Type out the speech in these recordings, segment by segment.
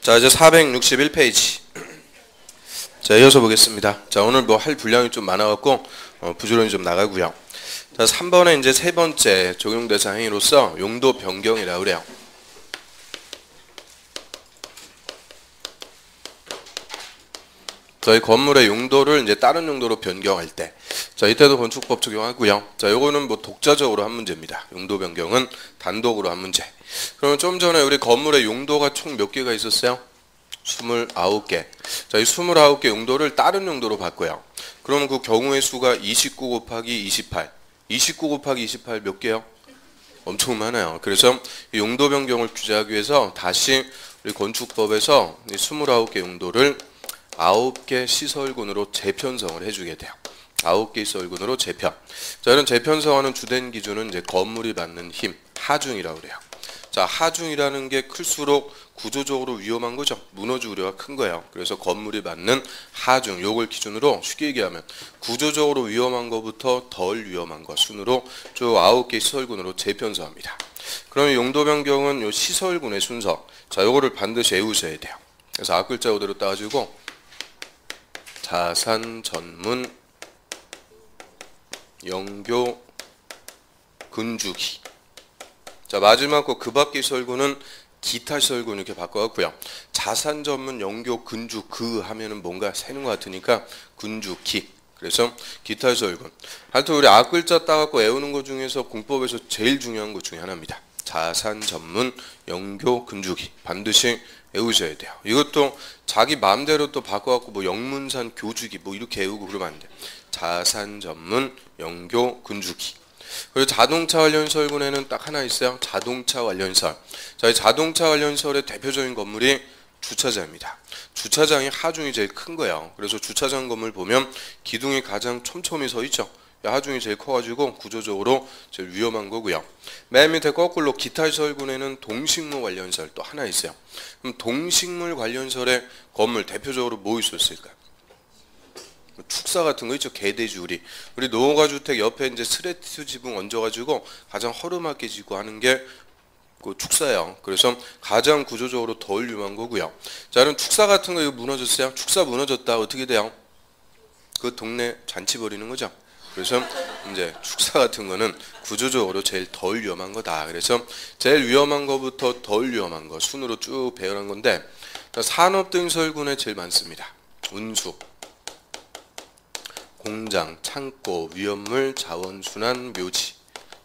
자, 이제 461페이지. 자, 이어서 보겠습니다. 자, 오늘 뭐 할 분량이 좀 많아갖고 부지런히 좀 나가고요. 자, 3번에 이제 세 번째 적용대상 행위로서 용도 변경이라고 그래요. 저희 건물의 용도를 이제 다른 용도로 변경할 때, 자, 이때도 건축법 적용하고요. 자, 요거는 뭐 독자적으로 한 문제입니다. 용도 변경은 단독으로 한 문제. 그러면 좀 전에 우리 건물의 용도가 총 몇 개가 있었어요? 29개. 자, 이 29개 용도를 다른 용도로 바꿔요. 그러면 그 경우의 수가 29 곱하기 28. 29 곱하기 28 몇 개요? 엄청 많아요. 그래서 이 용도 변경을 규제하기 위해서 다시 우리 건축법에서 이 29개 용도를 9개 시설군으로 재편성을 해주게 돼요. 9개 시설군으로 재편. 자, 이런 재편성하는 주된 기준은 이제 건물이 받는 힘, 하중이라고 그래요. 자, 하중이라는 게 클수록 구조적으로 위험한 거죠. 무너질 우려가 큰 거예요. 그래서 건물이 받는 하중, 요걸 기준으로 쉽게 얘기하면 구조적으로 위험한 것부터 덜 위험한 것 순으로 쭉 9개 시설군으로 재편성합니다. 그러면 용도 변경은 요 시설군의 순서. 자, 요거를 반드시 외우셔야 돼요. 그래서 앞글자 그대로 따가지고 자산 전문 영교 근주기. 자, 마지막 거 그 밖의 시설군은 기타 시설군 이렇게 바꿔갖고요. 자산 전문 영교 근주 그 하면은 뭔가 새는 것 같으니까 근주기. 그래서 기타 시설군. 하여튼 우리 앞글자 따갖고 외우는 것 중에서 공법에서 제일 중요한 것 중에 하나입니다. 자산 전문 영교 근주기. 반드시 외우셔야 돼요. 이것도 자기 마음대로 또 바꿔갖고 뭐 영문산 교주기 뭐 이렇게 외우고 그러면 안 돼. 자산 전문 영교 근주기. 그리고 자동차 관련 시설군에는 딱 하나 있어요. 자동차 관련 시설. 자, 이 자동차 관련 시설의 대표적인 건물이 주차장입니다. 주차장이 하중이 제일 큰 거예요. 그래서 주차장 건물 보면 기둥이 가장 촘촘히 서 있죠. 하중이 제일 커가지고 구조적으로 제일 위험한 거고요. 맨 밑에 거꾸로 기타 시설군에는 동식물 관련 시설 또 하나 있어요. 그럼 동식물 관련 시설의 건물 대표적으로 뭐 있었을까요? 축사 같은 거 있죠. 개돼지 우리 노가주택 옆에 이제 스레트 지붕 얹어가지고 가장 허름하게 지고 하는 게 그 축사예요. 그래서 가장 구조적으로 덜 위험한 거고요. 자, 그럼 축사 같은 거 이거 무너졌어요. 축사 무너졌다 어떻게 돼요? 그 동네 잔치 벌이는 거죠. 그래서 이제 축사 같은 거는 구조적으로 제일 덜 위험한 거다. 그래서 제일 위험한 거부터 덜 위험한 거 순으로 쭉 배열한 건데 산업 등 시설군에 제일 많습니다. 운수, 공장, 창고, 위험물, 자원순환, 묘지,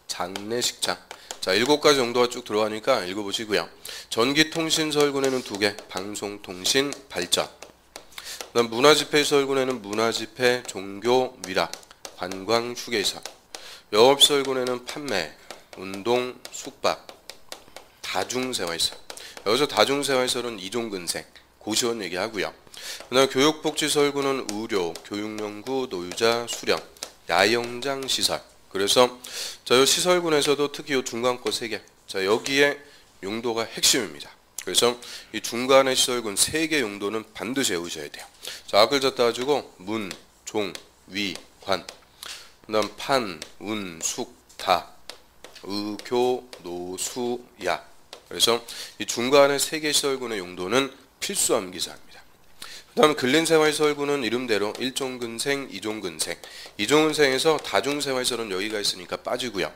장례식장. 자, 7가지 정도가 쭉 들어가니까 읽어보시고요. 전기통신설군에는 2개, 방송통신, 발전. 그다음 문화집회시설군에는 문화집회, 종교, 위락, 관광, 휴게시설. 영업시설군에는 판매, 운동, 숙박, 다중생활시설. 여기서 다중생활시설은 이종근생, 고시원 얘기하고요. 그다음 교육복지시설군은 의료, 교육연구, 노유자, 수련, 야영장 시설. 그래서 자, 이 시설군에서도 특히 이 중간 거 3개. 자, 여기에 용도가 핵심입니다. 그래서 이 중간의 시설군 3개 용도는 반드시 외우셔야 돼요. 자, 앞글자 따가지고 문, 종, 위, 관. 그다음 판, 운, 숙, 다, 의교, 노수, 야. 그래서 이 중간의 3개 시설군의 용도는 필수 암기사입니다. 그 다음 근린생활시설군은 이름대로 1종근생, 2종근생. 2종근생에서 다중생활시설은 여기가 있으니까 빠지고요.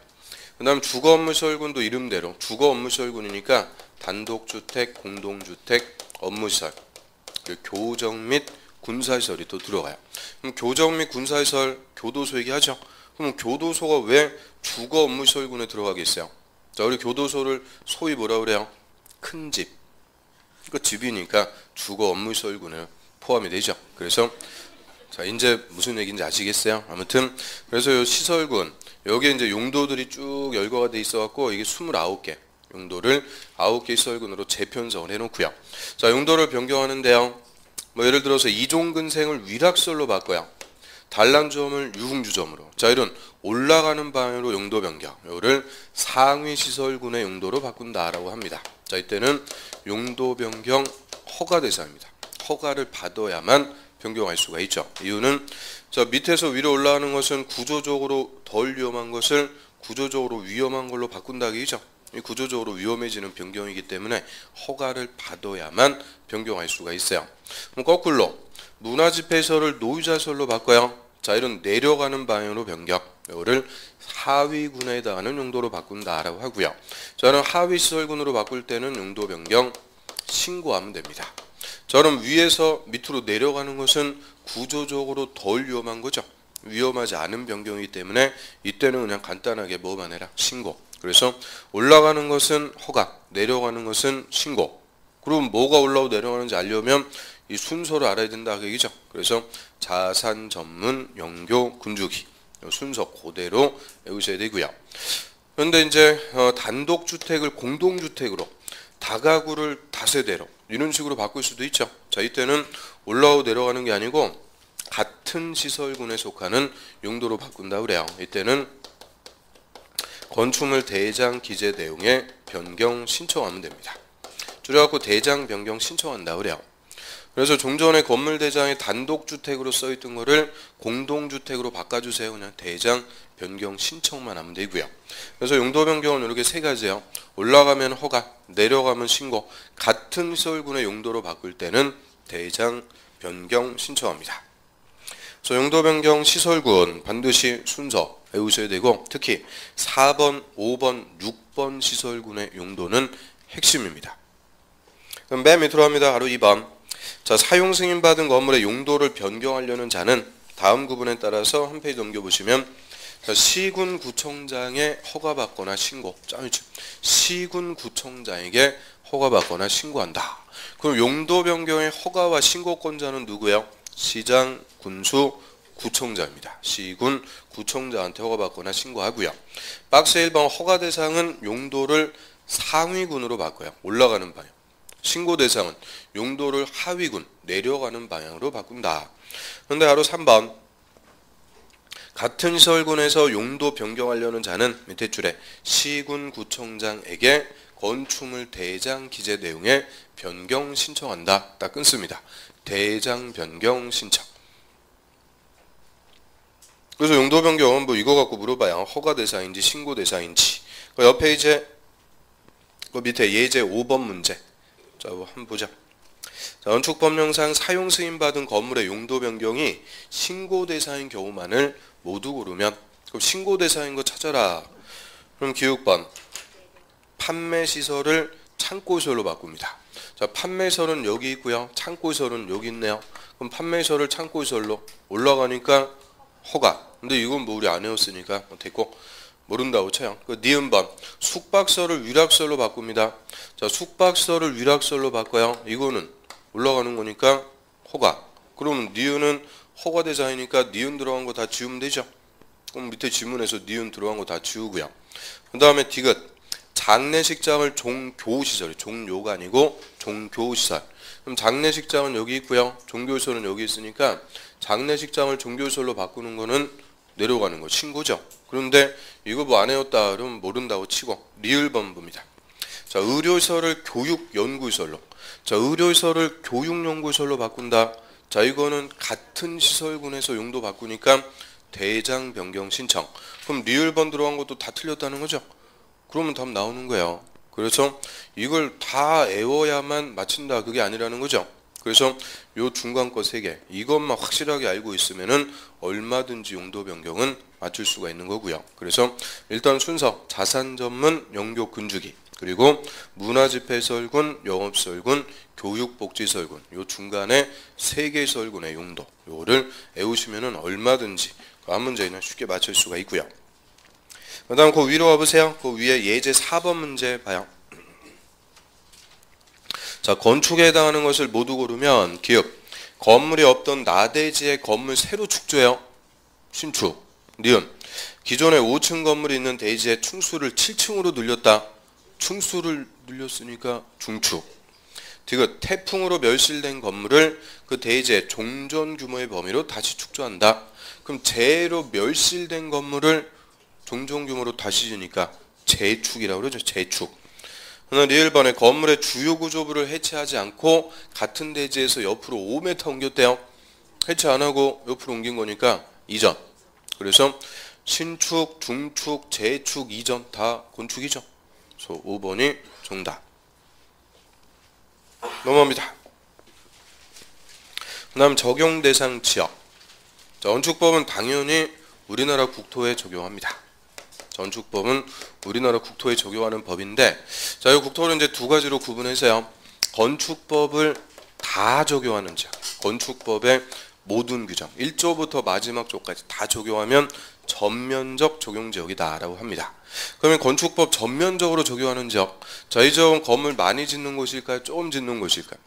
그 다음 주거업무시설군도 이름대로 주거업무시설군이니까 단독주택, 공동주택, 업무시설, 교정 및 군사시설이 또 들어가요. 그럼 교정 및 군사시설, 교도소 얘기하죠. 그럼 교도소가 왜 주거업무시설군에 들어가겠어요? 자, 우리 교도소를 소위 뭐라 그래요? 큰 집. 그 집이니까 주거업무시설군에 포함이 되죠. 그래서 자, 이제 무슨 얘기인지 아시겠어요? 아무튼 그래서 이 시설군 여기에 이제 용도들이 쭉 열거가 돼 있어갖고 이게 29개 용도를 9개 시설군으로 재편성을 해놓고요. 자, 용도를 변경하는데요. 뭐 예를 들어서 이종근생을 위락시설로 바꿔요. 단란주점을 유흥주점으로. 자, 이런 올라가는 방향으로 용도 변경. 이거를 상위 시설군의 용도로 바꾼다라고 합니다. 자, 이때는 용도 변경 허가 대상입니다. 허가를 받아야만 변경할 수가 있죠. 이유는 자, 밑에서 위로 올라가는 것은 구조적으로 덜 위험한 것을 구조적으로 위험한 걸로 바꾼다기죠. 이 구조적으로 위험해지는 변경이기 때문에 허가를 받아야만 변경할 수가 있어요. 그럼 거꾸로 문화집회시설을 노유자시설로 바꿔요. 자, 이런 내려가는 방향으로 변경, 이거를 하위군에 해당하는 용도로 바꾼다라고 하고요. 저는 하위시설군으로 바꿀 때는 용도 변경 신고하면 됩니다. 저는 위에서 밑으로 내려가는 것은 구조적으로 덜 위험한 거죠. 위험하지 않은 변경이기 때문에 이때는 그냥 간단하게 뭐만 해라? 신고. 그래서 올라가는 것은 허가, 내려가는 것은 신고. 그럼 뭐가 올라오고 내려가는지 알려면 이 순서를 알아야 된다 그 얘기죠. 그래서 자산 전문 영교 군주기 순서 그대로 외우셔야 되고요. 그런데 이제 단독주택을 공동주택으로 다가구를 다세대로 이런 식으로 바꿀 수도 있죠. 자, 이때는 올라오고 내려가는 게 아니고 같은 시설군에 속하는 용도로 바꾼다 그래요. 이때는 건축물 대장 기재 내용에 변경 신청하면 됩니다. 줄여갖고 대장 변경 신청한다 그래요. 그래서 종전에 건물 대장이 단독주택으로 써있던 거를 공동주택으로 바꿔주세요. 그냥 대장 변경 신청만 하면 되고요. 그래서 용도 변경은 이렇게 세 가지예요. 올라가면 허가, 내려가면 신고, 같은 시설군의 용도로 바꿀 때는 대장 변경 신청합니다. 그래서 용도 변경 시설군 반드시 순서 외우셔야 되고 특히 4번, 5번, 6번 시설군의 용도는 핵심입니다. 그럼 맨 밑으로 합니다. 바로 2번. 자, 사용 승인 받은 건물의 용도를 변경하려는 자는 다음 구분에 따라서 한 페이지 넘겨보시면 시군구청장에 허가받거나 신고. 시군구청장에게 허가받거나 신고한다. 그럼 용도 변경의 허가와 신고권자는 누구예요? 시장, 군수, 구청장입니다. 시군, 구청장한테 허가받거나 신고하고요. 박스 1번 허가 대상은 용도를 상위군으로 바꿔요. 올라가는 방향. 신고 대상은 용도를 하위군, 내려가는 방향으로 바꾼다. 그런데 바로 3번 같은 시설군에서 용도 변경하려는 자는 밑에 줄에 시군 구청장에게 건축물 대장 기재 내용에 변경 신청한다. 딱 끊습니다. 대장 변경 신청. 그래서 용도 변경은 뭐 이거 갖고 물어봐요. 허가 대상인지 신고 대상인지. 그 옆에 이제 그 밑에 예제 5번 문제. 자, 한번 보자. 자, 건축법령상 사용 승인 받은 건물의 용도 변경이 신고 대상인 경우만을 모두 고르면 그럼 신고 대상인 거 찾아라. 그럼 기육번 판매 시설을 창고 시설로 바꿉니다. 자, 판매 시설은 여기 있고요. 창고 시설은 여기 있네요. 그럼 판매 시설을 창고 시설로 올라가니까 허가. 근데 이건 뭐 우리 안 외웠으니까 됐고 모른다고 쳐요. 그 니은번 숙박시설을 위락시설로 바꿉니다. 자, 숙박시설을 위락시설로 바꿔요. 이거는 올라가는 거니까 허가. 그럼 니은은 허가 대상이니까 니은 들어간 거 다 지우면 되죠. 그럼 밑에 지문에서 니은 들어간 거 다 지우고요. 그 다음에 디귿 장례식장을 종교시설, 종료가 아니고 종교시설. 그럼 장례식장은 여기 있고요. 종교시설은 여기 있으니까 장례식장을 종교시설로 바꾸는 거는 내려가는 거 신고죠. 그런데 이거 뭐 안 해왔다 그러면 모른다고 치고 리을번 봅니다. 자, 의료시설을 교육연구시설로. 자, 의료시설을 교육연구시설로 바꾼다. 자, 이거는 같은 시설군에서 용도 바꾸니까 대장 변경 신청. 그럼 리을번 들어간 것도 다 틀렸다는 거죠. 그러면 답 나오는 거예요. 그래서 이걸 다 외워야만 맞춘다 그게 아니라는 거죠. 그래서 요 중간 거 3개 이것만 확실하게 알고 있으면은 얼마든지 용도 변경은 맞출 수가 있는 거고요. 그래서 일단 순서 자산 전문 영교 군주기 그리고 문화집회시설군, 영업시설군, 교육복지시설군 요 중간에 3개 시설군의 용도 요거를 외우시면은 얼마든지 한 문제는 쉽게 맞출 수가 있고요. 그 다음 그 위로 와보세요. 그 위에 예제 4번 문제 봐요. 자, 건축에 해당하는 것을 모두 고르면 기읍 건물이 없던 나대지의 건물 새로 축조해요. 신축. 니은 기존에 5층 건물이 있는 대지의 층수를 7층으로 늘렸다. 층수를 늘렸으니까 중축. 디귿 태풍으로 멸실된 건물을 그 대지의 종전 규모의 범위로 다시 축조한다. 그럼 재해로 멸실된 건물을 종전 규모로 다시 지니까 재축이라고 그러죠. 재축. 리을번에 건물의 주요 구조부를 해체하지 않고 같은 대지에서 옆으로 5m 옮겼대요. 해체 안 하고 옆으로 옮긴 거니까 이전. 그래서 신축, 중축, 재축, 이전 다 건축이죠. 그래서 5번이 정답. 넘어갑니다. 그 다음 적용 대상 지역. 자, 건축법은 당연히 우리나라 국토에 적용합니다. 건축법은 우리나라 국토에 적용하는 법인데, 자, 이 국토를 이제 두 가지로 구분해서요. 건축법을 다 적용하는 지역, 건축법의 모든 규정, 1조부터 마지막 조까지 다 적용하면 전면적 적용 지역이다라고 합니다. 그러면 건축법 전면적으로 적용하는 지역, 자, 이 지역은 건물 많이 짓는 곳일까요? 조금 짓는 곳일까요?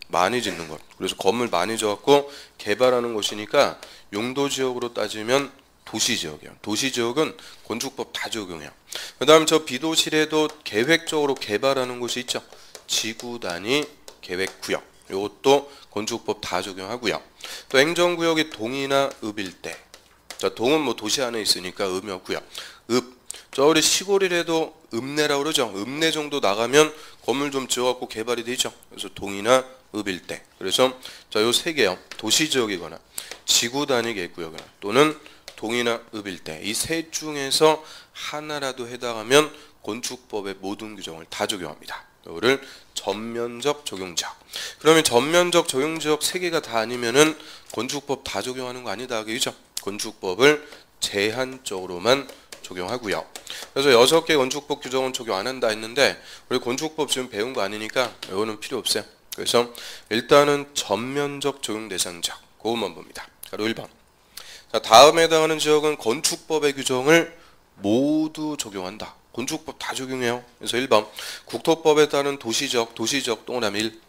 많이 짓는 것. 그래서 건물 많이 지어갖고 개발하는 곳이니까 용도 지역으로 따지면 도시지역이에요. 도시지역은 건축법 다 적용해요. 그 다음 저 비도시래도 계획적으로 개발하는 곳이 있죠. 지구단위 계획구역. 이것도 건축법 다 적용하고요. 또 행정구역이 동이나 읍일대. 자, 동은 뭐 도시 안에 있으니까 읍이 없고요. 읍. 저 우리 시골이라도 읍내라고 그러죠. 읍내 정도 나가면 건물 좀 지어갖고 개발이 되죠. 그래서 동이나 읍일대. 그래서 자, 요 세 개요. 도시지역이거나 지구단위 계획구역이거나 또는 동이나 읍일대. 이 셋 중에서 하나라도 해당하면 건축법의 모든 규정을 다 적용합니다. 이거를 전면적 적용지역. 그러면 전면적 적용지역 세 개가 다 아니면은 건축법 다 적용하는 거 아니다. 그죠? 건축법을 제한적으로만 적용하고요. 그래서 6개 건축법 규정은 적용 안 한다 했는데 우리 건축법 지금 배운 거 아니니까 이거는 필요 없어요. 그래서 일단은 전면적 적용 대상 지역 그것만 봅니다. 바로 1번. 자, 다음에 해당하는 지역은 건축법의 규정을 모두 적용한다. 건축법 다 적용해요. 그래서 1번 국토법에 따른 도시지역, 도시지역 동그라미 1.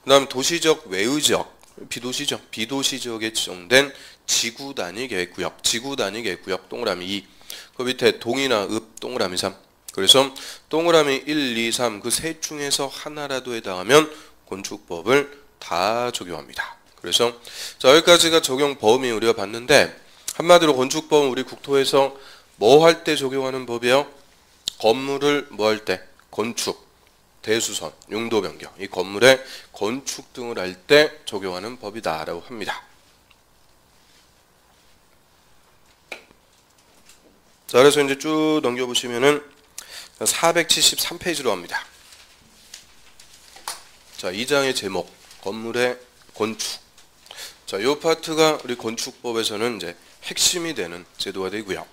그 다음 도시지역 외의 지역, 비도시죠. 비도시지역에 지정된 지구단위 계획구역, 지구단위 계획구역 동그라미 2. 그 밑에 동이나 읍 동그라미 3. 그래서 동그라미 1, 2, 3 그 셋 중에서 하나라도 해당하면 건축법을 다 적용합니다. 그래서 자, 여기까지가 적용 범위 우리가 봤는데 한마디로 건축법은 우리 국토에서 뭐 할 때 적용하는 법이에요? 건물을 뭐 할 때? 건축, 대수선, 용도 변경, 이 건물의 건축 등을 할 때 적용하는 법이다라고 합니다. 자, 그래서 이제 쭉 넘겨보시면은 473페이지로 합니다. 자, 2장의 제목, 건물의 건축. 자, 이 파트가 우리 건축법에서는 이제 핵심이 되는 제도가 되고요.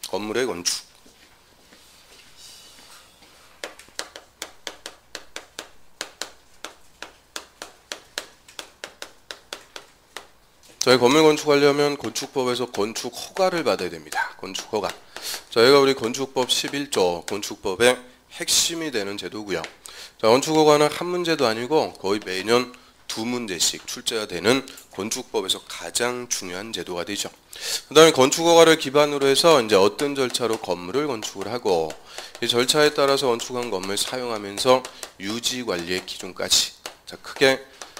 건물의 건축. 저희 건물 건축하려면 건축법에서 건축 허가를 받아야 됩니다. 건축 허가. 저희가 우리 건축법 11조 건축법의 핵심이 되는 제도고요. 자, 건축 허가는 한 문제도 아니고 거의 매년 2문제씩 출제가 되는 건축법에서 가장 중요한 제도가 되죠. 그 다음에 건축 허가를 기반으로 해서 이제 어떤 절차로 건물을 건축을 하고 이 절차에 따라서 건축한 건물을 사용하면서 유지 관리의 기준까지. 자, 크게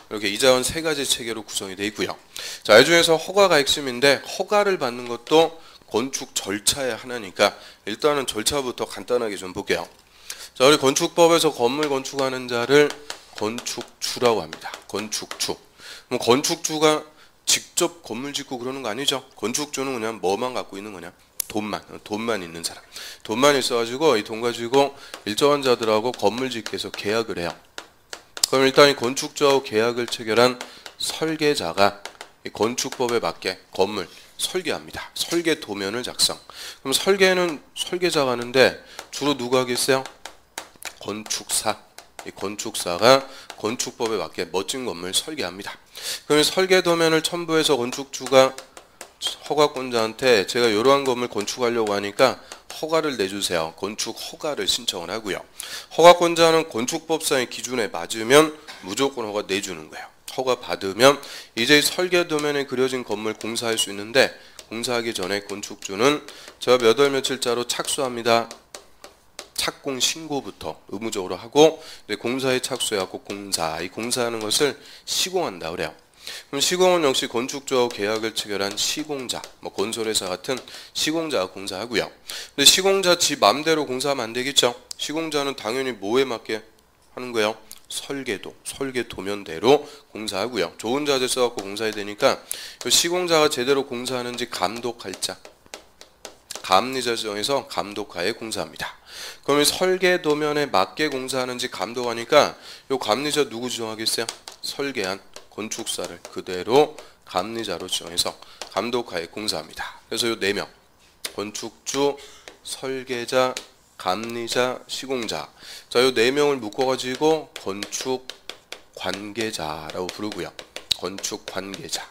이렇게 이자원 3가지 체계로 구성이 되어 있고요. 자, 이 중에서 허가가 핵심인데 허가를 받는 것도 건축 절차의 하나니까 일단은 절차부터 간단하게 좀 볼게요. 자, 우리 건축법에서 건물 건축하는 자를 건축주라고 합니다. 건축주. 그럼 건축주가 직접 건물 짓고 그러는 거 아니죠? 건축주는 그냥 뭐만 갖고 있는 거냐? 돈만 있는 사람. 돈만 있어가지고 이 돈 가지고 일정한 자들하고 건물 짓기 위해서 계약을 해요. 그럼 일단 이 건축주하고 계약을 체결한 설계자가 이 건축법에 맞게 건물 설계합니다. 설계 도면을 작성. 그럼 설계는 설계자가 하는데 주로 누가 하겠어요? 건축사. 이 건축사가 건축법에 맞게 멋진 건물 설계합니다. 그럼 설계 도면을 첨부해서 건축주가 허가권자한테 제가 이러한 건물 건축하려고 하니까 허가를 내주세요. 건축 허가를 신청을 하고요. 허가권자는 건축법상의 기준에 맞으면 무조건 허가 내주는 거예요. 허가 받으면 이제 설계 도면에 그려진 건물 공사할 수 있는데 공사하기 전에 건축주는 제가 몇 월 며칠자로 착수합니다. 착공 신고부터 의무적으로 하고 공사에 착수해갖고 이 공사하는 것을 시공한다 그래요. 그럼 시공은 역시 건축주하고 계약을 체결한 시공자, 뭐 건설회사 같은 시공자가 공사하고요. 근데 시공자 지 맘대로 공사하면 안 되겠죠. 시공자는 당연히 뭐에 맞게 하는 거예요? 설계도, 설계 도면대로 공사하고요. 좋은 자재 써갖고 공사해야 되니까 시공자가 제대로 공사하는지 감독할 자, 감리자 지정해서 감독하에 공사합니다. 그러면 설계 도면에 맞게 공사하는지 감독하니까 요 감리자 누구 지정하겠어요? 설계한 건축사를 그대로 감리자로 지정해서 감독하에 공사합니다. 그래서 요 4명 건축주, 설계자, 감리자, 시공자. 자, 요 4명을 묶어가지고 건축 관계자라고 부르고요. 건축 관계자.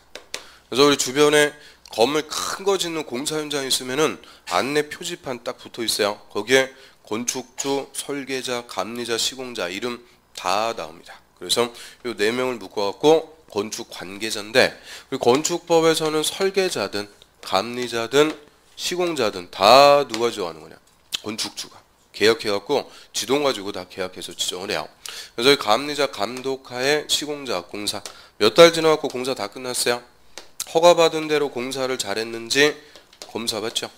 그래서 우리 주변에 건물 큰 거 짓는 공사 현장이 있으면은 안내 표지판 딱 붙어 있어요. 거기에 건축주, 설계자, 감리자, 시공자 이름 다 나옵니다. 그래서 요 4명을 묶어갖고 건축 관계자인데 우리 건축법에서는 설계자든 감리자든 시공자든 다 누가 지정하는 거냐? 건축주가 계약해갖고 지동 가지고 다 계약해서 지정을 해요. 그래서 이 감리자 감독하에 시공자 공사 몇 달 지나갖고 공사 다 끝났어요. 허가받은 대로 공사를 잘했는지 검사 받죠.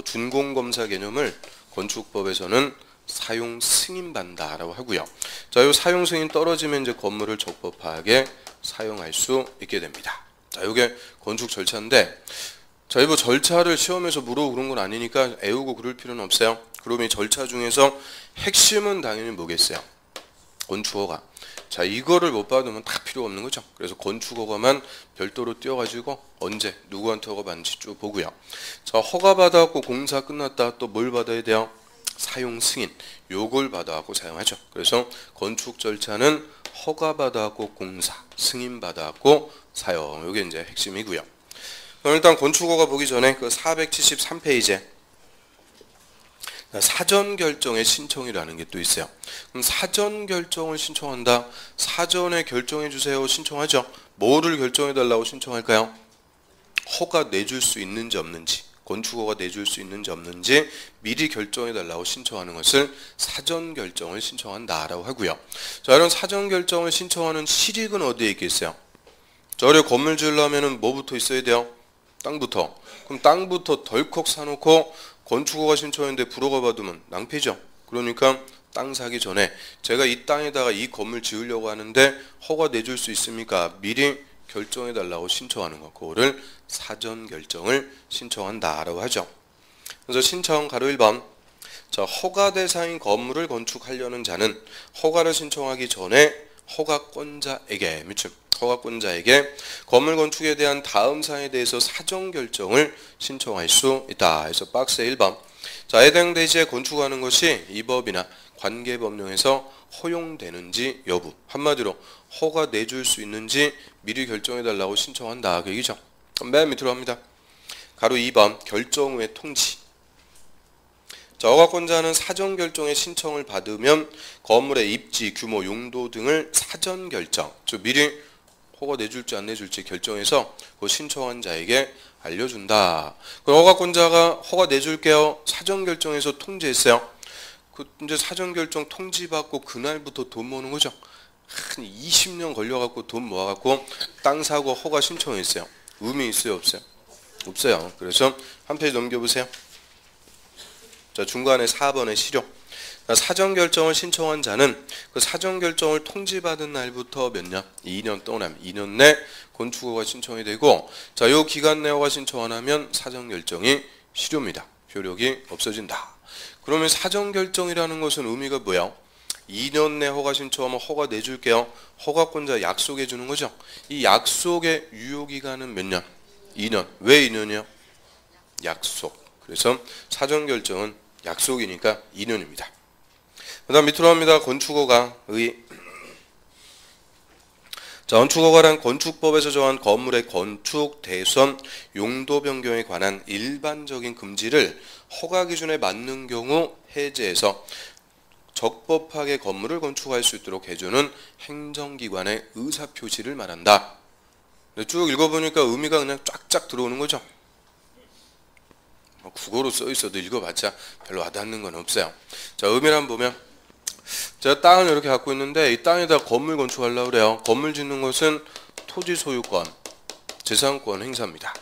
준공검사 개념을 건축법에서는 사용 승인받는다라고 하고요. 자, 이 사용 승인 떨어지면 이제 건물을 적법하게 사용할 수 있게 됩니다. 자, 이게 건축 절차인데 자, 뭐 절차를 시험에서 물어보고 그런 건 아니니까 애우고 그럴 필요는 없어요. 그럼 이 절차 중에서 핵심은 당연히 뭐겠어요? 건축허가. 자, 이거를 못 받으면 다 필요 없는 거죠. 그래서 건축허가만 별도로 띄워가지고 언제 누구한테 허가 받는지 쭉 보고요. 자, 허가 받아갖고 공사 끝났다. 또 뭘 받아야 돼요? 사용 승인. 요걸 받아갖고 사용하죠. 그래서 건축 절차는 허가 받아갖고 공사, 승인 받아갖고 사용. 요게 이제 핵심이고요. 그럼 일단 건축허가 보기 전에 그 473페이지에 사전 결정의 신청이라는 게 또 있어요. 그럼 사전 결정을 신청한다. 사전에 결정해 주세요. 신청하죠. 뭐를 결정해 달라고 신청할까요? 허가 내줄 수 있는지 없는지, 건축허가 내줄 수 있는지 없는지 미리 결정해 달라고 신청하는 것을 사전 결정을 신청한다라고 하고요. 자, 이런 사전 결정을 신청하는 실익은 어디에 있겠어요? 저래 건물 지으려면은 뭐부터 있어야 돼요? 땅부터. 그럼 땅부터 덜컥 사놓고 건축허가 신청했는데 불허가 받으면 낭패죠. 그러니까 땅 사기 전에 제가 이 땅에다가 이 건물 지으려고 하는데 허가 내줄 수 있습니까? 미리 결정해 달라고 신청하는 거. 그거를 사전 결정을 신청한다라고 하죠. 그래서 신청 가로 1번. 자, 허가 대상인 건물을 건축하려는 자는 허가를 신청하기 전에 허가권자에게 미춤. 허가권자에게 건물 건축에 대한 다음 사항에 대해서 사전 결정을 신청할 수 있다. 그래서 박스 1번. 자, 해당 대지에 건축하는 것이 이 법이나 관계법령에서 허용되는지 여부. 한마디로 허가 내줄 수 있는지 미리 결정해 달라고 신청한다. 그 얘기죠. 맨 밑으로 합니다. 가로 2번. 결정 후의 통지. 자, 허가권자는 사전 결정의 신청을 받으면 건물의 입지, 규모, 용도 등을 사전 결정, 즉 미리 허가 내줄지 안 내줄지 결정해서 그 신청한 자에게 알려준다. 그럼 허가권자가 허가 내줄게요. 사전 결정해서 통지했어요. 그 이제 사전 결정 통지받고 그날부터 돈 모으는 거죠. 한 20년 걸려갖고 돈 모아갖고 땅 사고 허가 신청했어요. 의미 있어요, 없어요? 없어요. 그래서 한 페이지 넘겨보세요. 자, 중간에 4번의 실효. 사전 결정을 신청한 자는 그 사전 결정을 통지받은 날부터 몇 년? 2년 동안 2년 내 건축허가 신청이 되고, 자, 요 기간 내 허가 신청 안 하면 사전 결정이 실효입니다. 효력이 없어진다. 그러면 사전 결정이라는 것은 의미가 뭐야? 2년 내 허가 신청하면 허가 내줄게요. 허가권자 약속해 주는 거죠. 이 약속의 유효 기간은 몇 년? 2년. 왜 2년이요? 약속. 그래서 사전 결정은 약속이니까 2년입니다. 그 다음 밑으로 합니다. 건축허가의. 자, 건축허가란 건축법에서 정한 건물의 건축, 대선, 용도 변경에 관한 일반적인 금지를 허가 기준에 맞는 경우 해제해서 적법하게 건물을 건축할 수 있도록 해주는 행정기관의 의사표시를 말한다. 쭉 읽어보니까 의미가 그냥 쫙쫙 들어오는 거죠. 국어로 써 있어도 읽어봤자 별로 와닿는 건 없어요. 자, 의미를 한번 보면, 제가 땅을 이렇게 갖고 있는데 이 땅에다 건물 건축하려고 그래요. 건물 짓는 것은 토지 소유권, 재산권 행사입니다.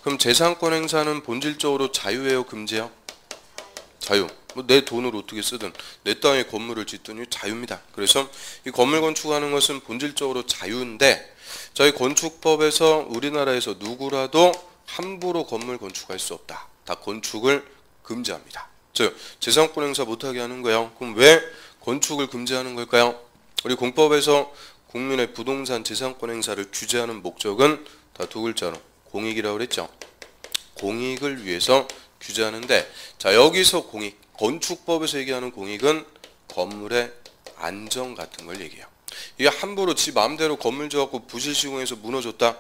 그럼 재산권 행사는 본질적으로 자유예요, 금지예요? 자유. 뭐 내 돈으로 어떻게 쓰든 내 땅에 건물을 짓더니 자유입니다. 그래서 이 건물 건축하는 것은 본질적으로 자유인데, 저희 건축법에서 우리나라에서 누구라도 함부로 건물 건축할 수 없다. 다 건축을 금지합니다. 즉 재산권 행사 못하게 하는 거예요. 그럼 왜 건축을 금지하는 걸까요? 우리 공법에서 국민의 부동산 재산권 행사를 규제하는 목적은 다 두 글자로 공익이라고 그랬죠. 공익을 위해서 규제하는데, 자 여기서 공익, 건축법에서 얘기하는 공익은 건물의 안정 같은 걸 얘기해요. 이게 함부로 지 마음대로 건물 지어갖고 부실 시공해서 무너졌다,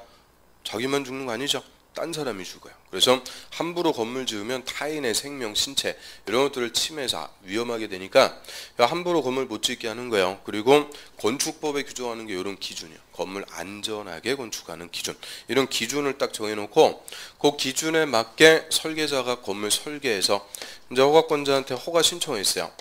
자기만 죽는 거 아니죠. 딴 사람이 죽어요. 그래서 함부로 건물 지으면 타인의 생명, 신체 이런 것들을 침해해서 위험하게 되니까 함부로 건물 못 짓게 하는 거예요. 그리고 건축법에 규정하는 게 이런 기준이에요. 건물 안전하게 건축하는 기준. 이런 기준을 딱 정해놓고 그 기준에 맞게 설계자가 건물 설계해서 이제 허가권자한테 허가 신청했어요.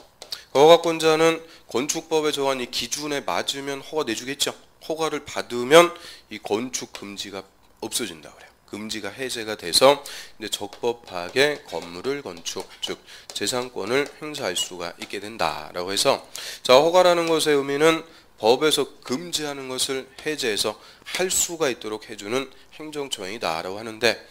그 허가권자는 건축법에 정한 이 기준에 맞으면 허가 내주겠죠. 허가를 받으면 이 건축 금지가 없어진다 그래요. 금지가 해제가 돼서 이제 적법하게 건물을 건축, 즉 재산권을 행사할 수가 있게 된다라고 해서, 자 허가라는 것의 의미는 법에서 금지하는 것을 해제해서 할 수가 있도록 해주는 행정처형이다라고 하는데,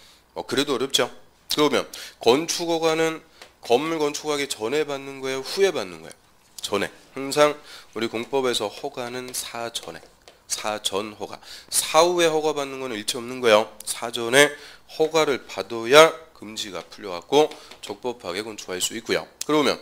그래도 어렵죠. 그러면 건축허가는 건물 건축하기 전에 받는 거예요, 후에 받는 거예요? 전에. 항상 우리 공법에서 허가는 사전에, 사전 허가. 사후에 허가 받는 거는 일체 없는 거예요. 사전에 허가를 받아야 금지가 풀려갖고 적법하게 건축할 수 있고요. 그러면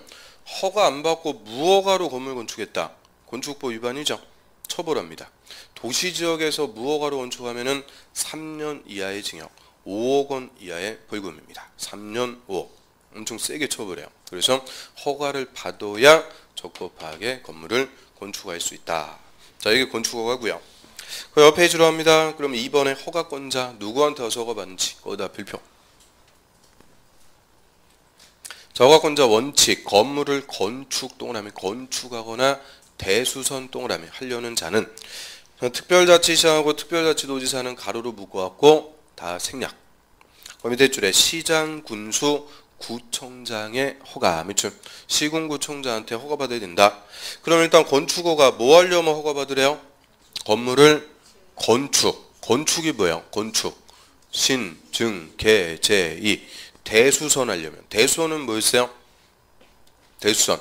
허가 안 받고 무허가로 건물 건축했다, 건축법 위반이죠. 처벌합니다. 도시지역에서 무허가로 건축하면은 3년 이하의 징역, 5억 원 이하의 벌금입니다. 3년 5억. 엄청 세게 처벌해요. 그래서 허가를 받아야 적법하게 건물을 건축할 수 있다. 자, 이게 건축허가고요. 그 옆 페이지로 합니다. 그럼 2번에 허가권자 누구한테 와서 허가받는지 거기다 필표. 자, 허가권자 원칙, 건물을 건축 동그라미 건축하거나 대수선 동그라미 하려는 자는 특별자치시하고 특별자치도지사는 가로로 묶어갖고 다 생략. 그 밑에 줄에 시장, 군수, 구청장의 허가, 밑줄 시군구청장한테 허가받아야 된다. 그럼 일단 건축허가 뭐 하려면 허가받으래요? 건물을 건축. 건축이 뭐예요? 건축. 신, 증, 계, 제, 이. 대수선 하려면. 대수선은 뭐였어요? 대수선.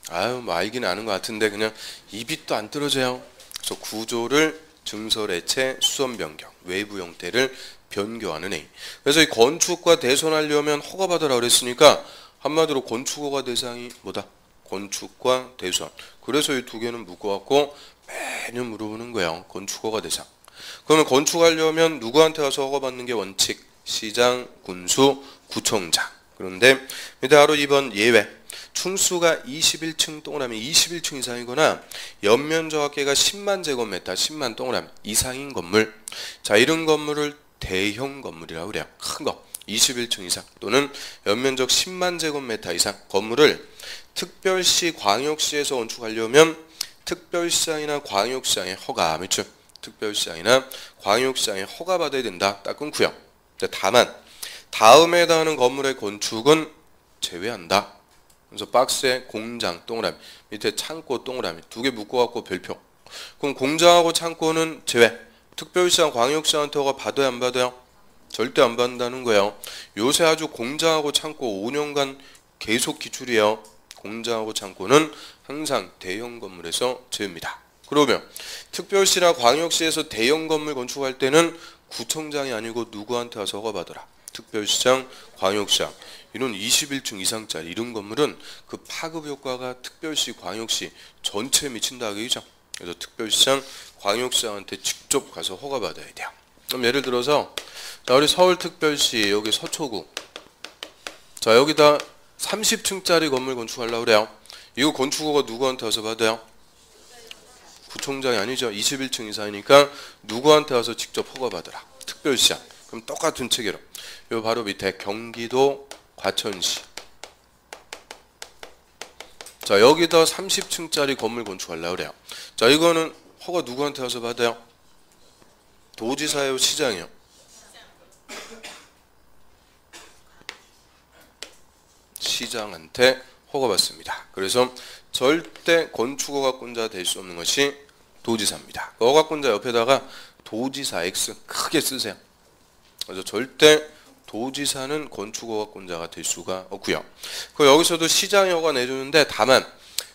아유, 뭐 알긴 아는 것 같은데 그냥 입이 또 안 떨어져요. 그래서 구조를 증설해체, 수선 변경, 외부 형태를 변경하는 행위. 그래서 이 건축과 대선하려면 허가받으라 그랬으니까 한마디로 건축허가 대상이 뭐다? 건축과 대선. 그래서 이 두 개는 묶어갖고 매년 물어보는 거예요. 건축허가 대상. 그러면 건축하려면 누구한테 가서 허가받는 게 원칙? 시장, 군수, 구청장. 그런데 밑에 바로 2번 예외. 층수가 21층 동그라미 21층 이상이거나 연면적 합계가 10만 제곱미터 10만 동그라미 이상인 건물. 자, 이런 건물을 대형 건물이라고 그래요. 큰 거. 21층 이상 또는 연면적 10만 제곱미터 이상 건물을 특별시, 광역시에서 건축하려면 특별시장이나 광역시장의 허가, 밑줄 특별시장이나 광역시장의 허가 받아야 된다. 딱 끊고요. 다만 다음에 해당하는 건물의 건축은 제외한다. 그래서 박스에 공장 동그라미, 밑에 창고 동그라미 두 개 묶어갖고 별표. 그럼 공장하고 창고는 제외. 특별시장, 광역시장한테 허가 받아야 안 받아요? 절대 안 받는다는 거예요. 요새 아주 공장하고 창고 5년간 계속 기출이에요. 공장하고 창고는 항상 대형 건물에서 제외입니다. 그러면 특별시나 광역시에서 대형 건물 건축할 때는 구청장이 아니고 누구한테 와서 허가받으라. 특별시장, 광역시장. 이런 21층 이상짜리 이런 건물은 그 파급 효과가 특별시, 광역시 전체에 미친다 그죠? 그래서 특별시장, 광역시장한테 직접 가서 허가받아야 돼요. 그럼 예를 들어서 자, 우리 서울특별시 여기 서초구. 자, 여기다 30층짜리 건물 건축하려고 그래요. 이거 건축허가 누구한테 와서 받아요? 구청장이 아니죠. 21층 이상이니까 누구한테 와서 직접 허가받으라. 특별시장. 그럼 똑같은 체계로. 요 바로 밑에 경기도 과천시. 자, 여기다 30층짜리 건물 건축하려고 그래요. 자, 이거는 허가 누구한테 와서 받아요? 도지사예요, 시장이요? 시장한테 허가받습니다. 그래서 절대 건축허가권자 될 수 없는 것이 도지사입니다. 그 허가권자 옆에다가 도지사 X 크게 쓰세요. 그래서 절대 도지사는 건축허가권자가 될 수가 없고요. 그 여기서도 시장이 허가 내주는데 다만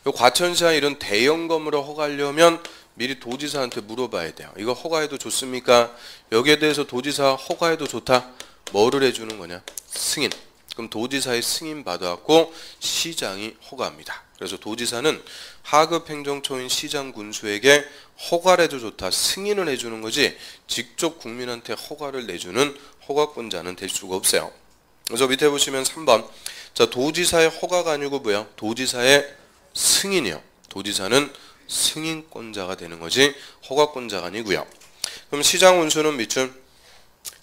과천시장 이런 대형 건물을 허가하려면 미리 도지사한테 물어봐야 돼요. 이거 허가해도 좋습니까? 여기에 대해서 도지사 허가해도 좋다. 뭐를 해주는 거냐? 승인. 그럼 도지사의 승인 받아갖고 시장이 허가합니다. 그래서 도지사는 하급 행정처인 시장 군수에게 허가를 해도 좋다. 승인을 해주는 거지 직접 국민한테 허가를 내주는 허가권자는 될 수가 없어요. 그래서 밑에 보시면 3번. 자, 도지사의 허가가 아니고 뭐야? 도지사의 승인이요. 도지사는 승인권자가 되는 거지 허가권자가 아니고요. 그럼 시장 운수는 밑줄